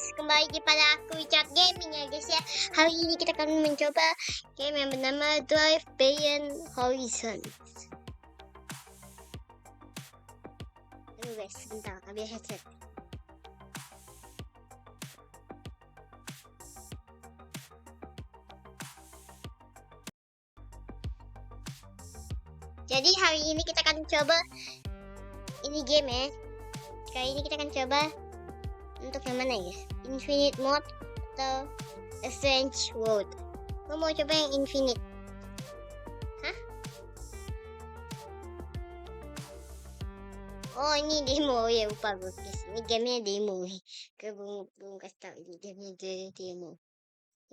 kembali kepada aku Richard Gaming ya guys ya. Hari ini kita akan mencoba game yang bernama Drive Beyond Horizon. Aduh guys, sebentar, ambil headset. Jadi hari ini kita akan coba ini game ya. Kali ini kita akan coba untuk yang mana guys? Infinite mode atau A Strange World? Gue mau coba yang Infinite. Hah? Oh ini demo ya, lupa gue guys. Ini gamenya demo nih. Gue belum kasih tau ini gamenya demo.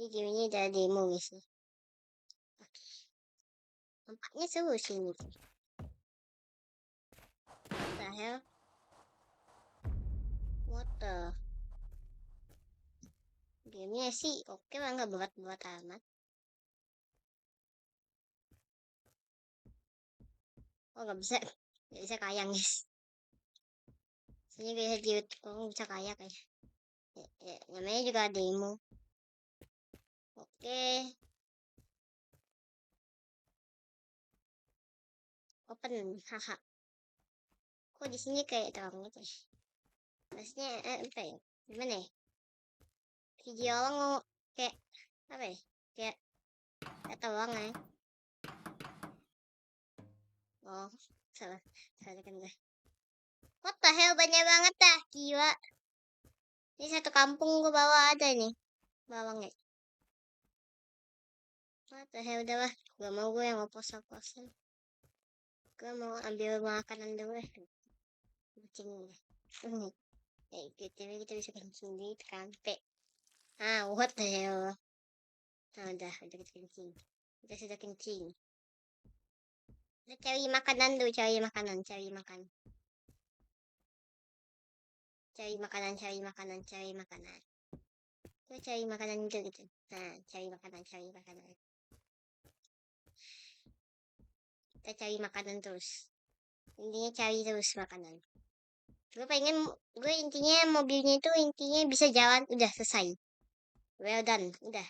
Ini gamenya udah demo guys. Oke. Nampaknya seru sih ini. What the hell? What the? Gamenya sih oke lah, nggak berat-berat amat. Oh nggak bisa kayang guys. Sini bisa di YouTube, oh bisa kayak namanya juga demo. Oke. Open, haha. Kok di sini kayak terang gitu ya? Maksudnya apa ya? Gimana ya? Video orang mau kayak apa ya? Kayak terang ya. Oh, salah kan gue. What the hell, banyak banget dah, gila. Ini satu kampung ke bawah ada nih, bawangnya. What the hell, udah lah. Gak mau gue yang ngopos-oposin. Gue mau ambil makanan dulu ya. Kucing ini. Kita bisa kencing di tekan P. What the hell. Udah kita kencing. Kita sudah kencing. Kita cari makanan dulu, cari makanan. Cari makanan. Kita cari makanan gitu. Nah, cari makanan. Kita cari makanan terus. Intinya cari terus makanan. Gue intinya mobilnya itu intinya bisa jalan, udah selesai. Well done, udah.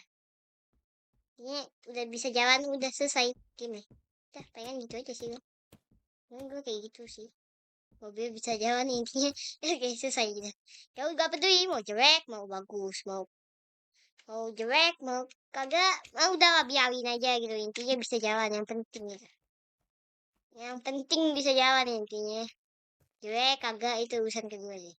Intinya udah bisa jalan, udah selesai game. Udah, pengen gitu aja sih gue. Gue kayak gitu sih. Mobil bisa jalan intinya kayak selesai gitu. Kau gak peduli mau jelek, mau bagus, mau jelek, mau kagak, udah lah biarin aja gitu. Intinya bisa jalan, yang penting gitu. Yang penting bisa jalan intinya. Jelek kagak itu urusan kedua sih.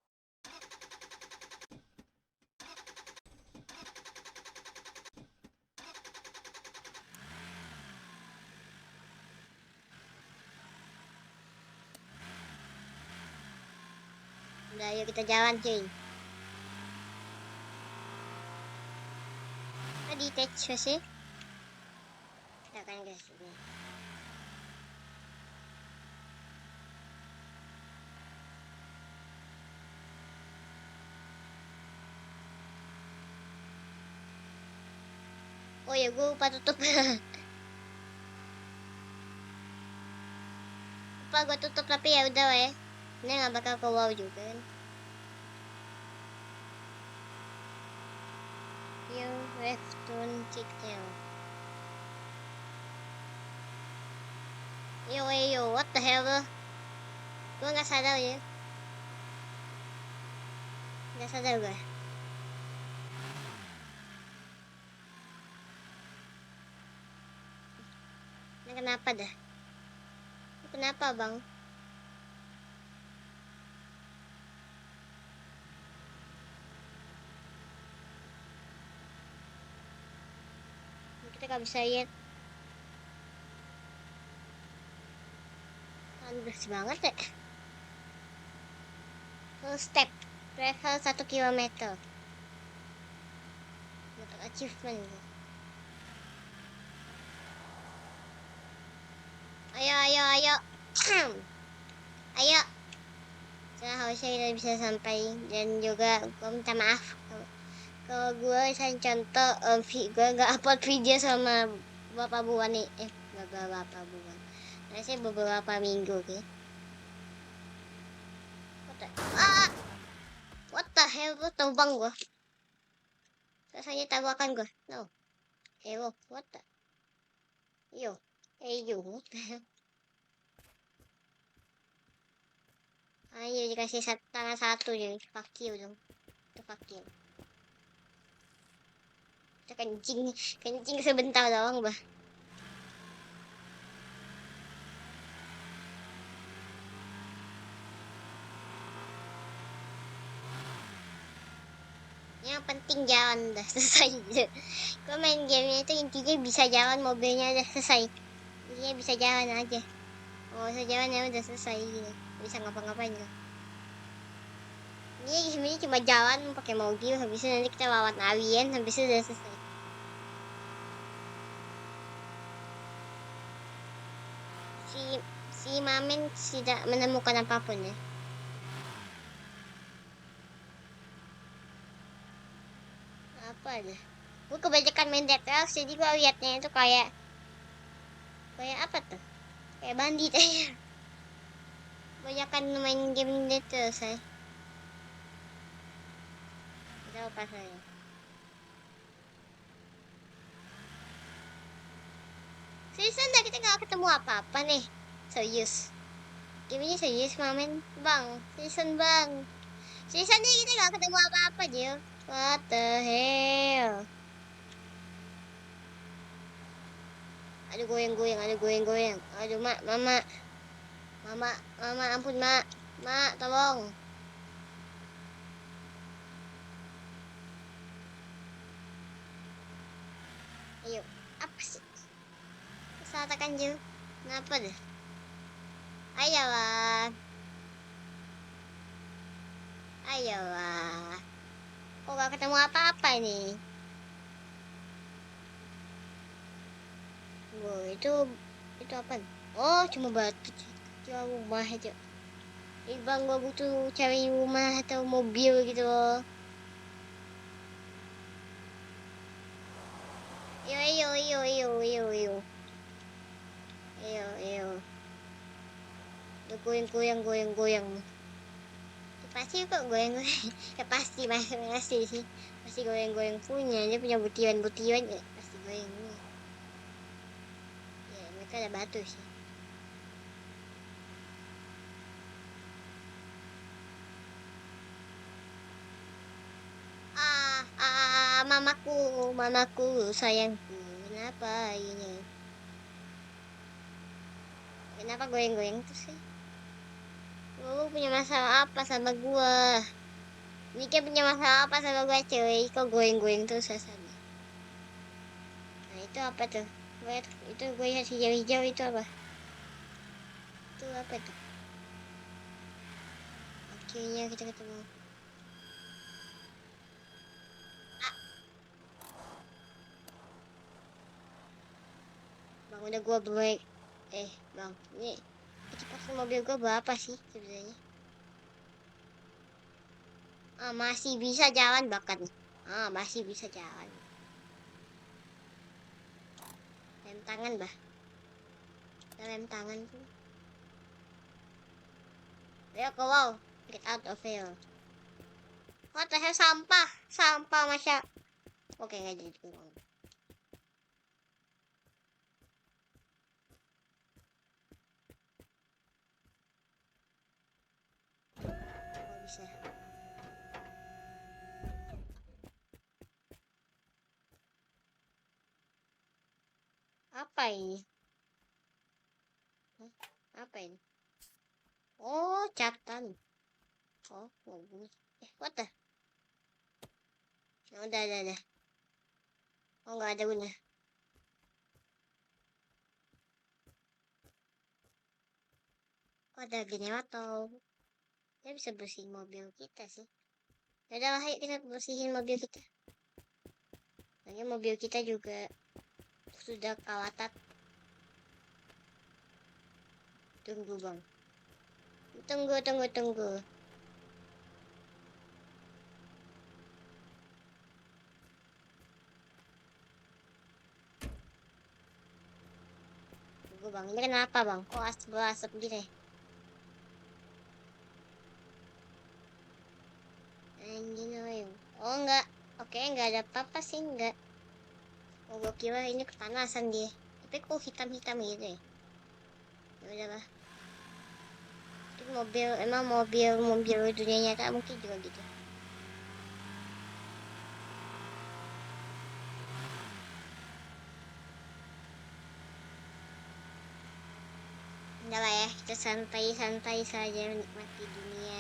Udah, ayo kita jalan cuy. Di attach sih. Kita kan guys ini. Oh ya, gue lupa tutup. Lupa gue tutup, tapi ya udah ya. Ini nggak bakal keluar juga kan. You have to chicken. Yo, what the hell? Gue nggak sadar ya. Nggak sadar gue. Ini kenapa dah? Kenapa bang? Kita nggak bisa lihat. Bersih banget ya. Full step. Travel 1 kilometer. Untuk achievement. Ayo. Ayo. Saya harusnya kita bisa sampai. Dan juga gue minta maaf kalau gue misalnya contoh gue nggak upload video sama beberapa bulan nih. Beberapa bulan. Saya beberapa minggu gitu. What the hell, gue terbang gue. Rasanya tabrakan gue. No. Hero, what the? Yo. Yo, what the hell? Ayo dikasih tangan satu jadi fuck you dong. Itu fuck you. Kita kencing sebentar doang bah. Yang penting jalan udah selesai. Gue main gamenya itu intinya bisa jalan, mobilnya udah selesai. Intinya bisa jalan aja. Oh, bisa jalan ya udah selesai gitu. Bisa ngapa-ngapain kan. Ini sebenarnya cuma jalan pakai mobil, habis itu nanti kita lawan alien, habis itu udah selesai. Si Mamen tidak menemukan apapun ya. Apa ada? Gue kebanyakan main Dead Cells, jadi gue liatnya itu kayak apa tuh? Kayak bandit aja. Kebanyakan main game Dead Cells saya. Kita lepas aja. Seriusan dah kita gak ketemu apa-apa nih. Serius. Game ini serius Mamen. Bang, seriusan bang. Seriusan nih kita gak ketemu apa-apa Jill. What the hell. Aduh goyang-goyang, aduh goyang-goyang. Aduh mak, mama. Mama ampun mak. Mak tolong. Ayo, apa sih? Katakan Jill. Kenapa deh? Ayolah. Ayolah. Kok gak ketemu apa-apa nih? Wow, itu apa? Oh, cuma batu. Jauh rumah aja. Bang, gua butuh cari rumah atau mobil gitu loh. Yo. Ayo. Udah goyang. Ya, pasti kok goyang. Ya pasti masih sih. Pasti goyang punya. Dia punya butiran ya. Pasti goyang. Ya, mereka ada batu sih. Mamaku, sayangku. Kenapa ini? Kenapa goyang tuh sih? Lu punya masalah apa sama gua? Mika punya masalah apa sama gua cewek? Kok goyang tuh rasanya? Nah itu apa tuh? Itu gue lihat hijau-hijau itu apa? Itu apa tuh? Akhirnya kita ketemu. Bang udah gua break. Bang, ini kecepatan mobil gua berapa sih sebenarnya? Masih bisa jalan bahkan. Masih bisa jalan. Rem tangan bah. Rem tangan tuh. Ayo ke wow. Get out of here. What the hell, sampah masya. Oke nggak jadi kurang. Oh bisa. Apa ini? Apa ini? Oh, catatan. Oh, bagus. What the? Udah. Oh, nggak ada guna. Oh, ada generator. Kita bisa bersihin mobil kita sih. Udah lah, ayo kita bersihin mobil kita. Soalnya mobil kita juga sudah kawatat. Tunggu bang. Tunggu. Bang, ini kenapa bang? Kok asap gini? Anjing. Oh enggak. Oke. nggak ada apa-apa sih, nggak. Oh, gue kira ini kepanasan dia. Tapi kok hitam-hitam gitu ya? Ya udahlah. Itu mobil, emang mobil dunia nyata mungkin juga gitu. Udah lah ya, kita santai-santai saja menikmati dunia.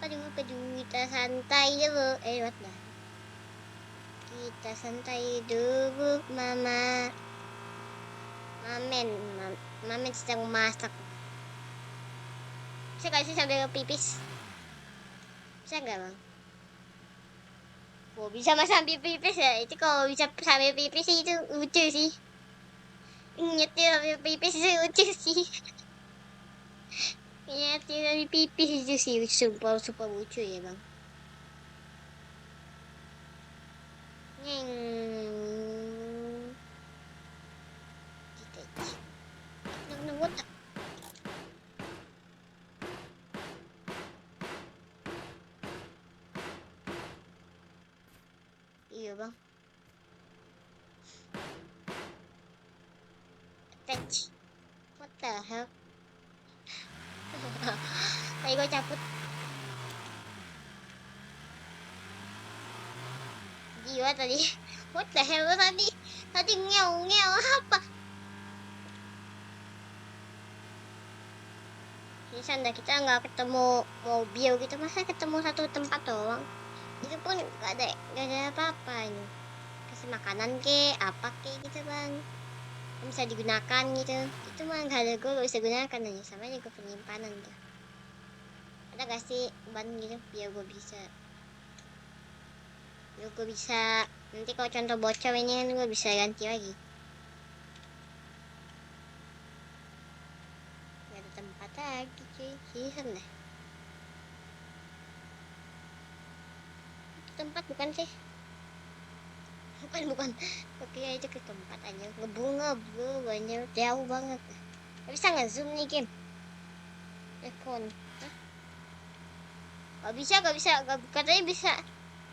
Aduh, kita santai dulu. What dah? Kita santai dulu, Mama. Mamen, Mamen sedang masak. Bisa gak sih sambil pipis? Bisa gak, Bang? Oh, bisa mas sambil pipis ya? Itu kalau bisa sambil pipis sih itu lucu sih. Nyetir sambil pipis itu lucu sih. Nyetir sambil pipis itu sih super super lucu ya, Bang. Neng. Kita. Neng, what? Iya, Bang. Attach. What the hell? Tadi gue cabut. Jiwa tadi. What the hell tadi? Tadi ngel apa? Ini sanda kita nggak ketemu mobil gitu, masa ketemu satu tempat doang? Itu pun nggak ada apa-apa ini. Kasih makanan ke, apa ke gitu, Bang. Bisa digunakan gitu. Itu mah nggak ada, gue gak bisa gunakan aja, sama aja gue penyimpanan tuh. Ada gak sih ban gitu biar gue bisa nanti kalau contoh bocor ini kan gue bisa ganti lagi. Gak ada tempat lagi cuy, hilang dah. Itu tempat bukan sih? Bukan. Oke itu ke tempat aja. Ngebunga bro, banyak jauh banget. Gak bisa nggak zoom nih game? Telepon. Hah? Katanya bisa.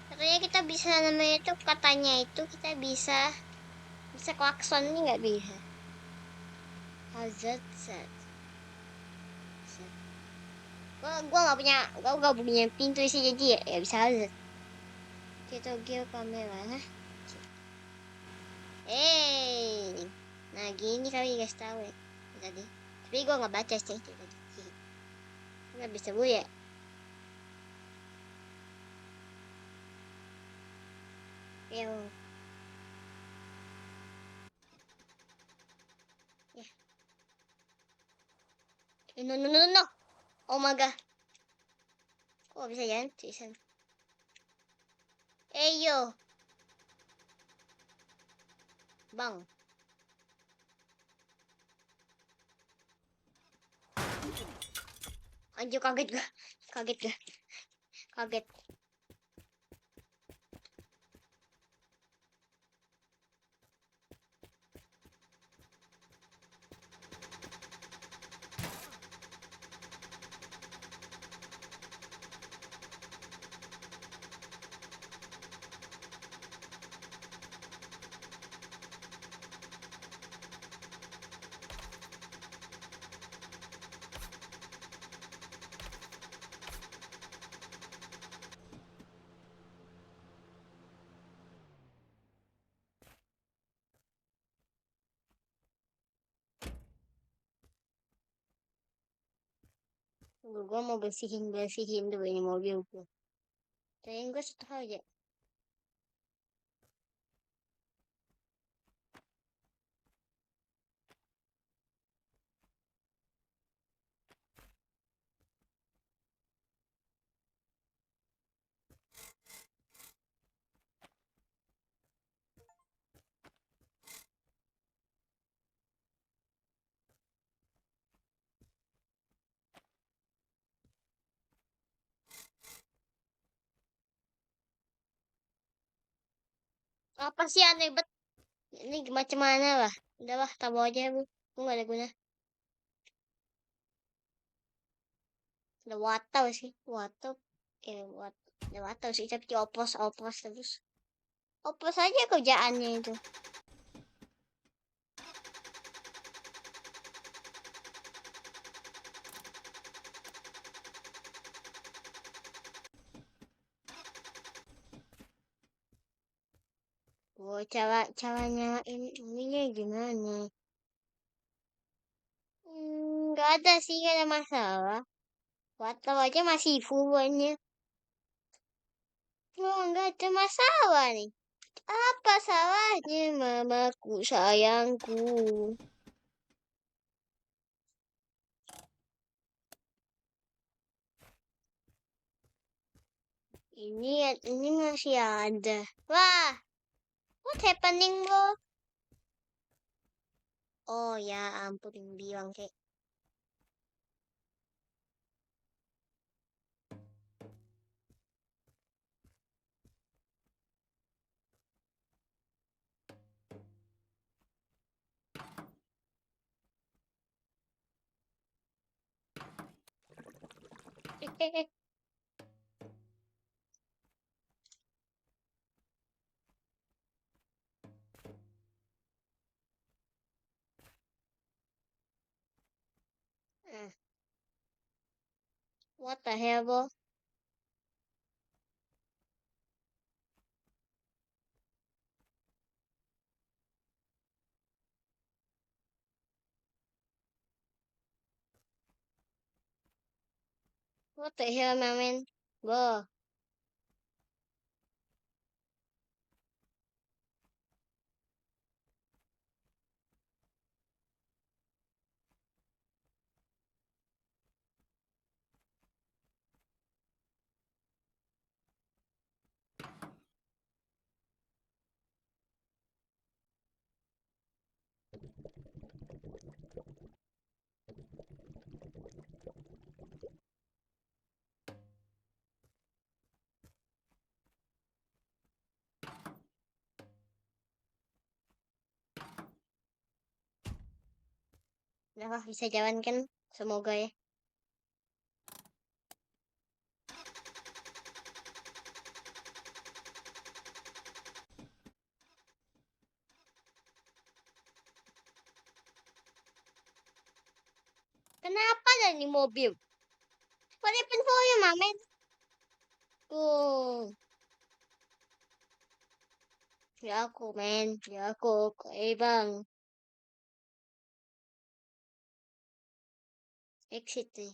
Katanya kita bisa namanya itu katanya itu kita bisa klakson ini nggak bisa. Hazard set. Gua nggak punya pintu sih jadi ya bisa hazard. Kita gear kamera, hah? Nah gini kali guys tahu ya tadi. Tapi gua nggak baca sih tadi. Nggak bisa bu ya. Yang ya. No. Oh my god. Kok bisa jalan tulisan? Yo. Bang. Anjir kaget gua. Kaget. Gua mau bersihin dulu ini mobil gua. Kayaknya gua satu hal aja. Apa sih aneh bet? Ini macam mana lah? Udah lah, tahu aja bu. Gua nggak ada guna. Ada watau sih, watau. Lewat terus tapi oplos terus. Oplos aja kerjaannya itu. Oh, caranya ininya gimana? Nggak ada sih, nggak ada masalah. Wattau aja masih fullnya. Oh, nggak ada masalah nih. Apa salahnya mamaku sayangku? Ini masih ada. Wah, what happening bro? Oh ya ampun bilang kayak. What the hell bro? What the hell man? Bro. Udah bisa jalan kan? Semoga ya. Kenapa ada di mobil? What happened for you, Mamen? Oh, ya aku, men. Ya aku, bang. Exit nih.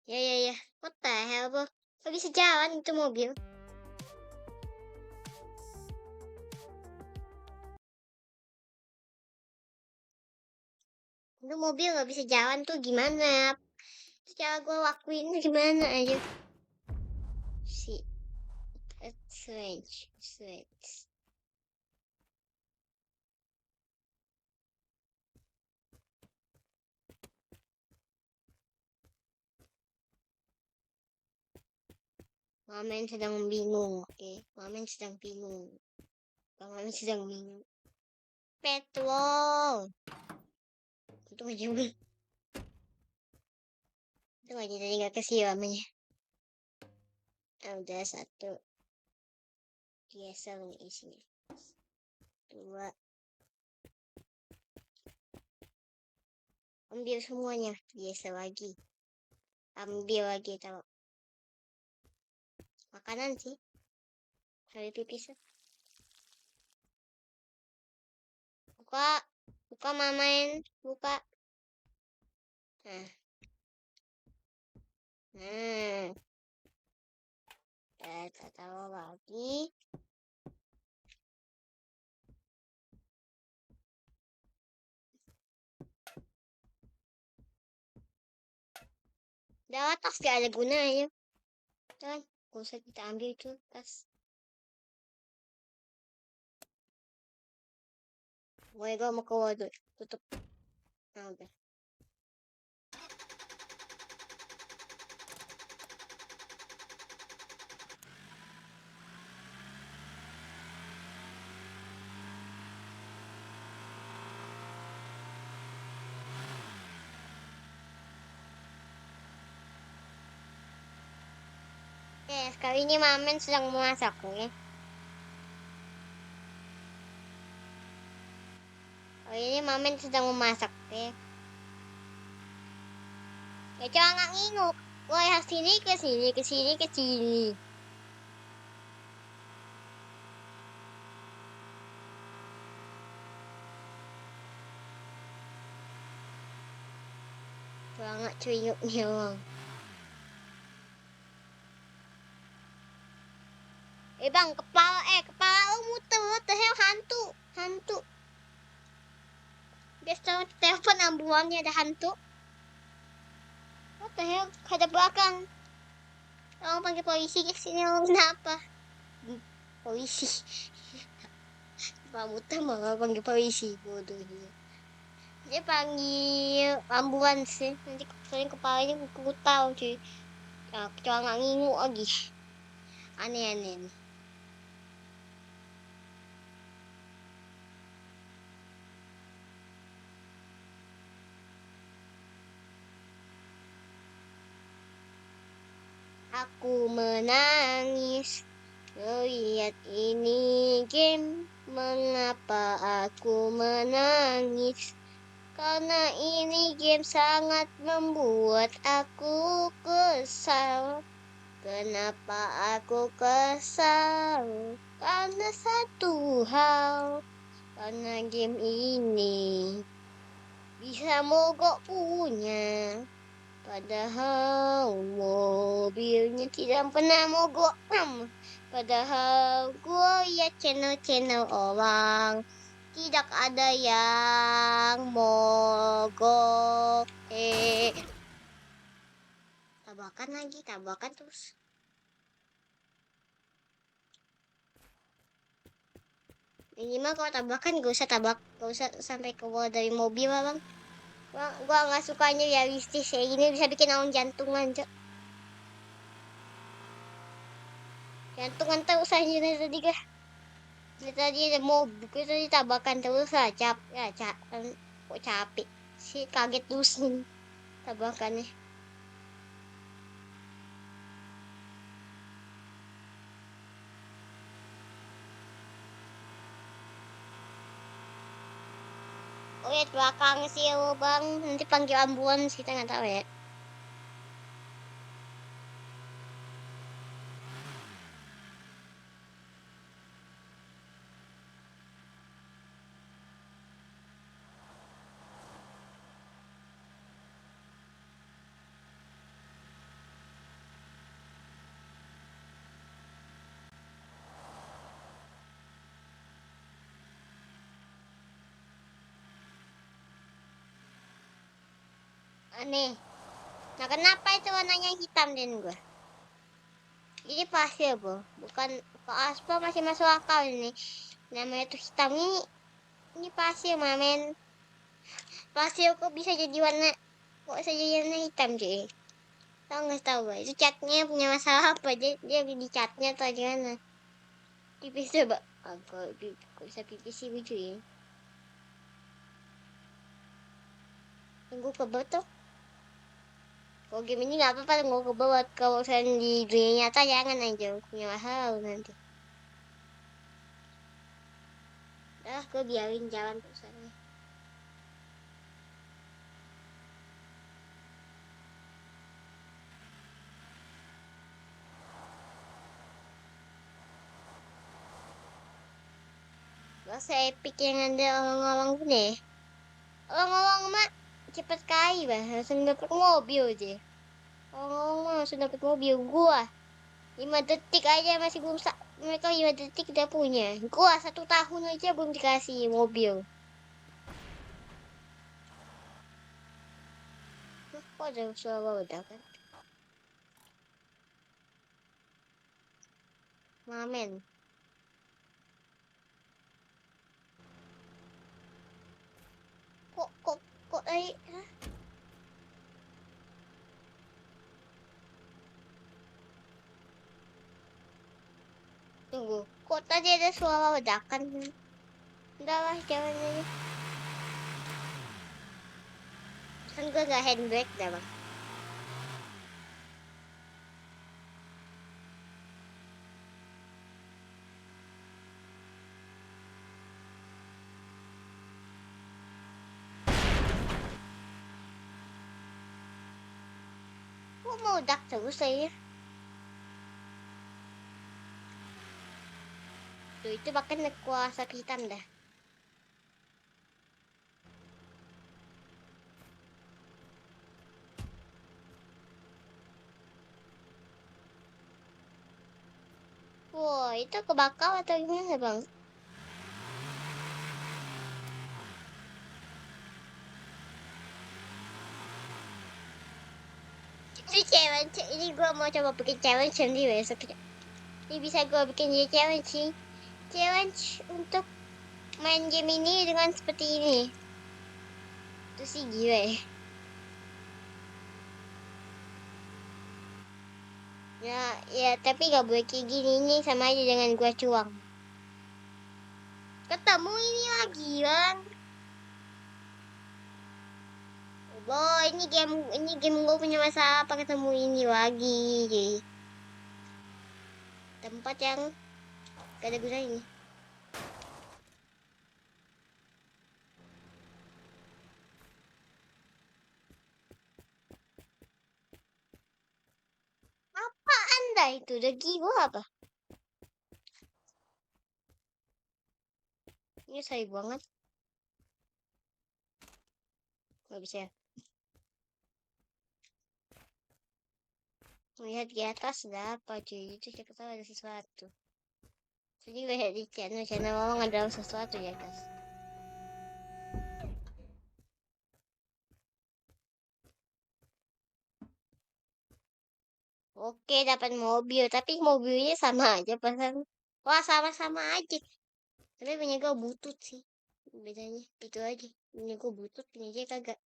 Ya. What the hell, bro? Kok bisa jalan itu mobil? Itu mobil nggak bisa jalan tuh gimana? Cara gue lakuin gimana aja? Si, strange. Mamen sedang bingung, oke? Mamen sedang bingung. Mamen sedang bingung. Petrol. Itu aja udah. Itu aja tadi nggak kasih namanya. Udah satu. Diesel nih isinya. Dua. Ambil semuanya. Diesel lagi. Ambil lagi tahu. Makanan sih. Kali pipis. Buka Mamen. Buka. Nah. Kita taruh lagi. Udah tas gak ada gunanya. Kan, gak usah kita ambil itu tas. Gue mau keluar dulu. Tutup. Nah, udah. Oke, sekali ini Mamen sedang memasak, oke? Kali ini Mamen sedang memasak, oke? Ya jangan nginguk. Woi, sini ke sini, ke sini, ke sini. Banget cuyuknya, Bang. Bang, kepala lu muter, what the hell, hantu, hantu. Biasa telepon ambulannya ada hantu. What the hell, ada belakang. Tolong panggil polisi ke sini, kenapa? Polisi. Pak muter malah panggil polisi, bodohnya. Dia panggil ambulans sih, nanti sering kepalanya kutal cuy. Ya, kecuali nggak ngingu lagi. Aneh-aneh nih. Aku menangis melihat ini game. Mengapa aku menangis? Karena ini game sangat membuat aku kesal. Kenapa aku kesal? Karena satu hal. Karena game ini bisa mogok punya. Padahal mobilnya tidak pernah mogok. Padahal gue lihat channel-channel orang tidak ada yang mogok. Tabakan lagi, tabakan terus. Minimal kalau tabakan gak usah sampai keluar dari mobil lah bang. Gua nggak sukanya realistis kayak gini, bisa bikin orang jantungan cok. Jantungan terus aja dari tadi kah. Dari tadi ada mobil, tadi tabakan terus lah kok capek sih, kaget terus nih tabakannya. Oh ya belakang sih lo bang, nanti panggil ambulans kita nggak tahu ya. Aneh. Nah kenapa itu warnanya hitam den gua? Ini pasir bro, bukan kalau aspal masih masuk akal ini. Namanya tuh hitam ini pasir mamen. Pasir kok bisa jadi warna, kok bisa jadi warna hitam cuy? Tahu nggak tahu gak? Itu catnya punya masalah apa? Dia di catnya atau gimana? Pipis coba. Kok bisa pipis sih lucu ya? Tunggu kebal tuh. Kalau game ini nggak apa-apa nggak kebal. Kalau saya di dunia nyata jangan aja punya masalah nanti. Gue biarin jalan terus aja. Gak se-epic yang ada orang-orang gini. Orang-orang mah cepet kali bah, langsung dapet mobil aja. Orang-orang mah langsung dapet mobil. Gua 5 detik aja masih belum mereka 5 detik udah punya. Gua 1 tahun aja belum dikasih mobil. Kok ada suara udah kan? Mamen. Kok hah? Tunggu. Kok tadi ada suara ledakan? Udah lah, jangan aja. Kan gue gak handbrake dah bang. Kok meledak terus saya? Tuh itu bahkan kuasa hitam dah. Wah, itu kebakar atau gimana bang? Itu challenge. Ini gua mau coba bikin challenge nanti besok. Ini bisa gua bikin jadi challenge sih. Challenge untuk main game ini dengan seperti ini. Itu sih gila ya. Ya, tapi gak boleh kayak gini nih, sama aja dengan gua cuang. Ketemu ini lagi kan. Boy, ini game gue punya masalah apa ketemu ini lagi. Tempat yang gak ada gunanya. Apa anda itu? Udah gila apa? Ini sayang banget. Gak bisa. Melihat di atas ada apa cuy? Itu siapa tahu ada sesuatu. Jadi lihat di channel orang ada sesuatu di atas. Oke, dapat mobil, tapi mobilnya sama aja pasan. Wah, sama-sama aja. Tapi punya gue butut sih. Bedanya itu aja. Punya gue butut, punya dia kagak.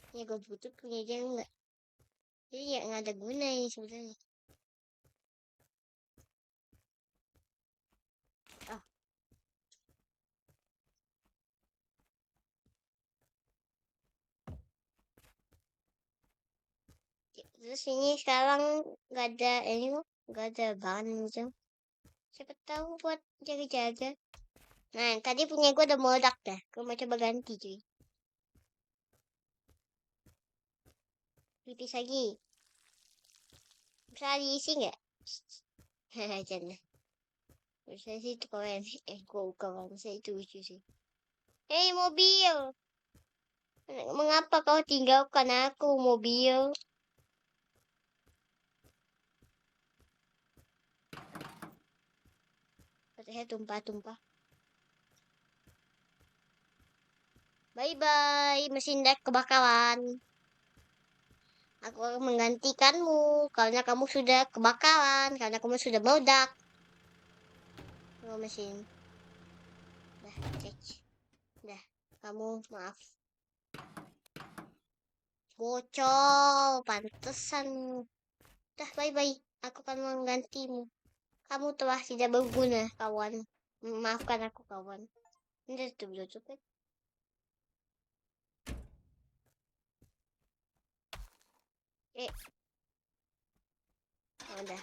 Punya gue butut, punya dia enggak. Jadi ya nggak ada guna ini sebenarnya. Oh, terus ini sekarang nggak ada ini kok, nggak ada bahan gitu. Siapa tahu buat jaga-jaga. Nah, tadi punya gue udah meledak dah. Gue mau coba ganti cuy. Pipis lagi. Bisa diisi nggak? Hahaha, jangan. Bisa sih itu keren. Gue kawan saya itu lucu sih. Hei mobil, mengapa kau tinggalkan aku mobil? Katanya tumpah-tumpah. Bye bye, mesin deck kebakaran. Aku akan menggantikanmu karena kamu sudah kebakaran, karena kamu sudah meledak. Oh, mesin. Dah, cek. Dah, kamu maaf. Bocor, pantesan. Dah, bye-bye. Aku akan menggantimu. Kamu telah tidak berguna, kawan. Maafkan aku, kawan. Ini tutup-tutup kan? Udah.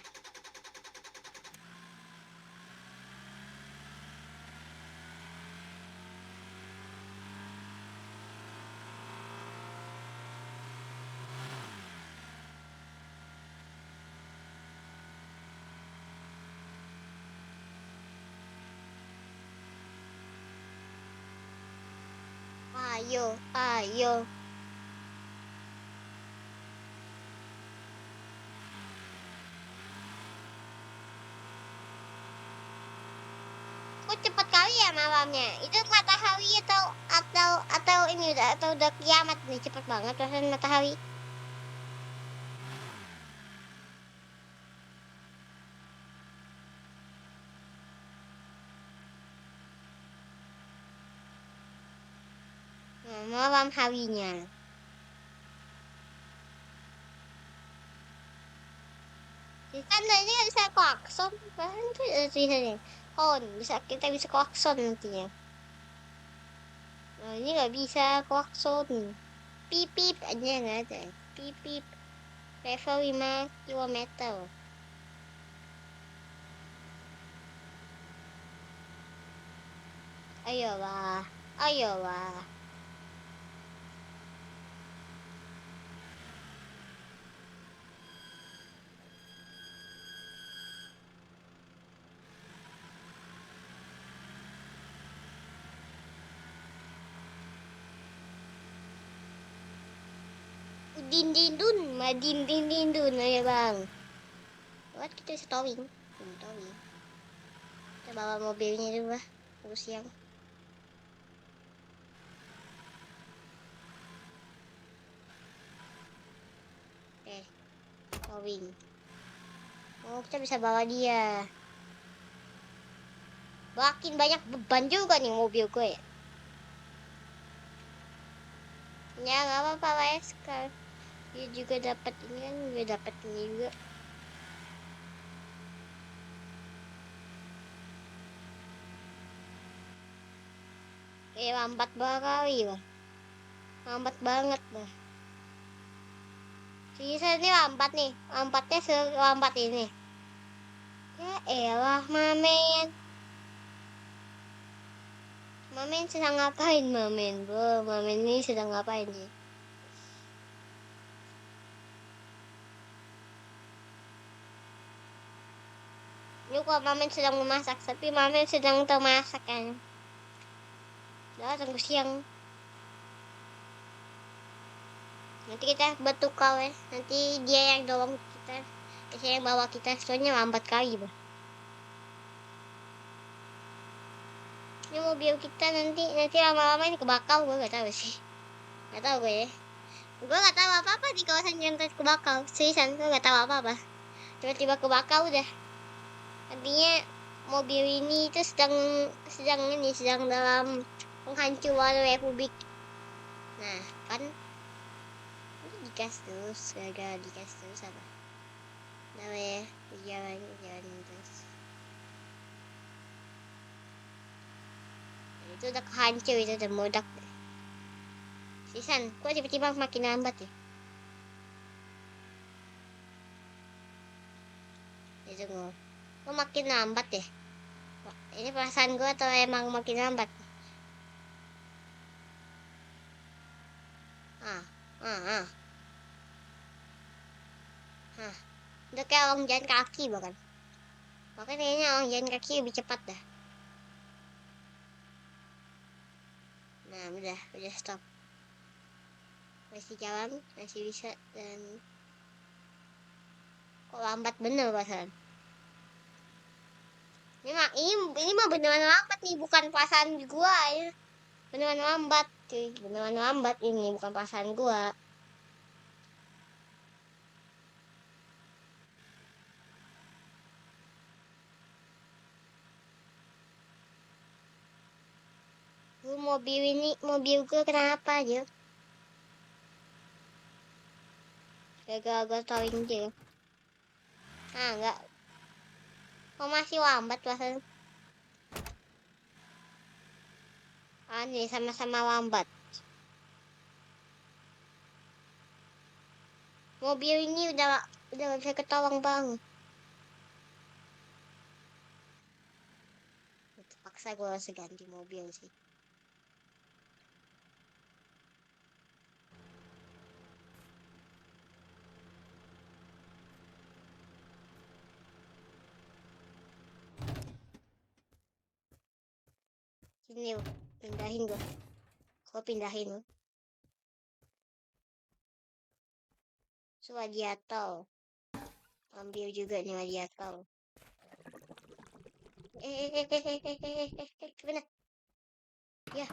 Ayo, ayo. Kok cepat kali ya malamnya? Itu matahari atau ini udah kiamat nih, cepat banget perasaan matahari. Nah, malam harinya. Di sana ini bisa klakson, bahkan tuh tulisannya. Oh, kita bisa klakson nantinya. Nah, ini nggak bisa klakson. Pip pip aja nggak ada. Pip pip. Level 5 kilometer. Ayolah, ayolah. Madin din dun, ayo bang. Buat kita bisa towing. Towing. Kita bawa mobilnya dulu lah. Terus siang. Towing. Oh, kita bisa bawa dia. Makin banyak beban juga nih mobil gue. Ya nggak apa-apa lah ya sekarang. Dia juga dapat ini kan, gue dapat ini juga. Lambat kali lah. Lambat banget lah. Sisa ini lambat nih. Lambatnya selambat ini. Ya elah, Mamen. Mamen sedang ngapain, Mamen? Bro, Mamen ini sedang ngapain sih? Ini kok Mamen sedang memasak, tapi Mamen sedang termasak kan. Udah, tunggu siang. Nanti kita bertukar ya. Nanti dia yang dorong kita. Saya yang bawa kita, soalnya lambat kali, Bro. Ini mobil kita nanti lama-lama ini kebakar, gue gak tahu sih. Gak tahu gue ya. Gue gak tahu apa-apa di kawasan yang kebakar. Seriusan, gue gak tahu apa-apa. Tiba-tiba kebakar udah. Artinya mobil ini itu sedang dalam penghancuran Republik. Nah, kan ini digas terus, gagal digas terus apa? Namanya jalan terus. Itu udah kehancur, itu udah meledak. Sisan, kok tiba-tiba makin lambat ya? Itu kok makin lambat ya? Ini perasaan gue atau emang makin lambat? Ah, ah, ah. Hah, udah kayak orang jalan kaki bahkan. Bahkan kayaknya orang jalan kaki lebih cepat dah. Nah, udah stop. Masih jalan, masih bisa dan kok lambat bener perasaan. Ini mah beneran lambat nih, bukan perasaan gua ya. Beneran lambat, cuy. Beneran lambat ini, bukan perasaan gua. Mobil gue kenapa aja? Gagal towing dia. Ah, enggak. Kok masih lambat perasaan? Nih sama-sama lambat. Mobil ini udah gak bisa ketolong bang. Terpaksa gue harus ganti mobil sih. Sini yuk, pindahin gue. Gue pindahin lo. Radiator. Ambil juga nih radiator. Gimana? Ya.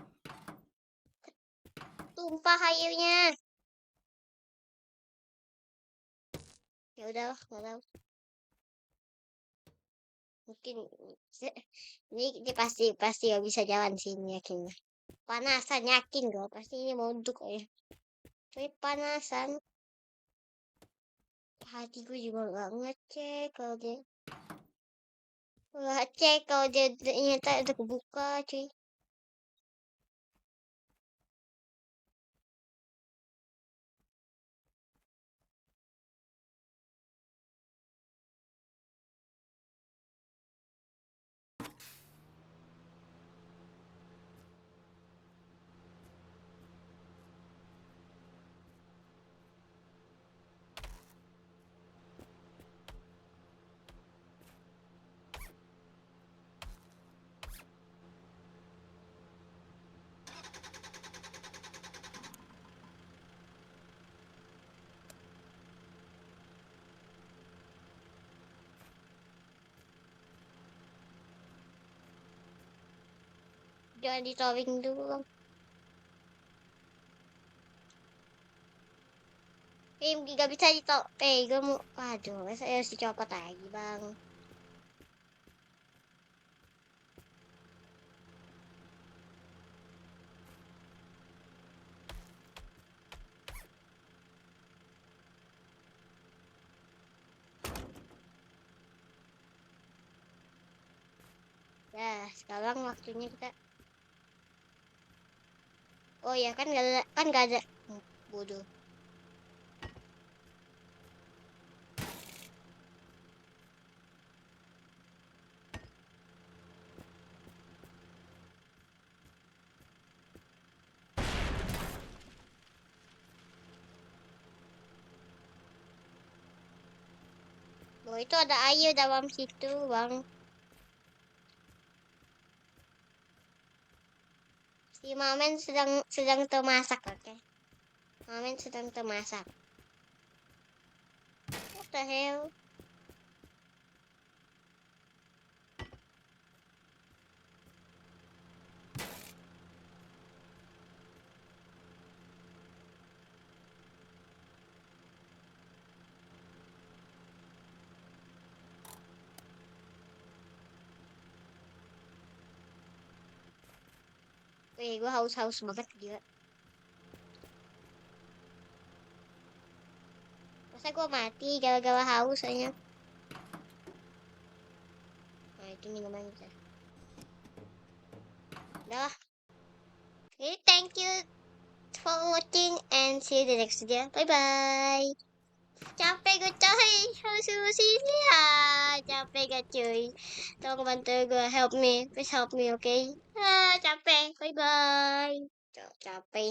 Tumpah airnya. Ya udah, nggak tahu. Mungkin ini pasti gak bisa jalan sih ini yakin. Panasan yakin gue pasti ini monduk ya. Tapi panasan. Hati gue juga gak ngecek kalau dia. Gak cek kalau dia ternyata udah kebuka cuy. Jangan ditowing dulu. Gak bisa gue mau. Waduh, masa harus dicopot lagi, Bang. Ya, sekarang waktunya kita. Oh ya, kan gak ada. Bodoh. Oh, itu ada air dalam situ, Bang. Si Mamen sedang termasak, oke? Mamen sedang termasak. What the hell? Gue haus-haus banget gila. Masa gue mati gara-gara haus aja. Nah, itu minuman bisa. Udah. Okay, thank you for watching and see you the next video. Bye-bye. Capek gue coy. Harus ini ya. Capek gak cuy. Tolong bantu gue. Help me. Please help me, okay? Capek. Bye-bye. Capek.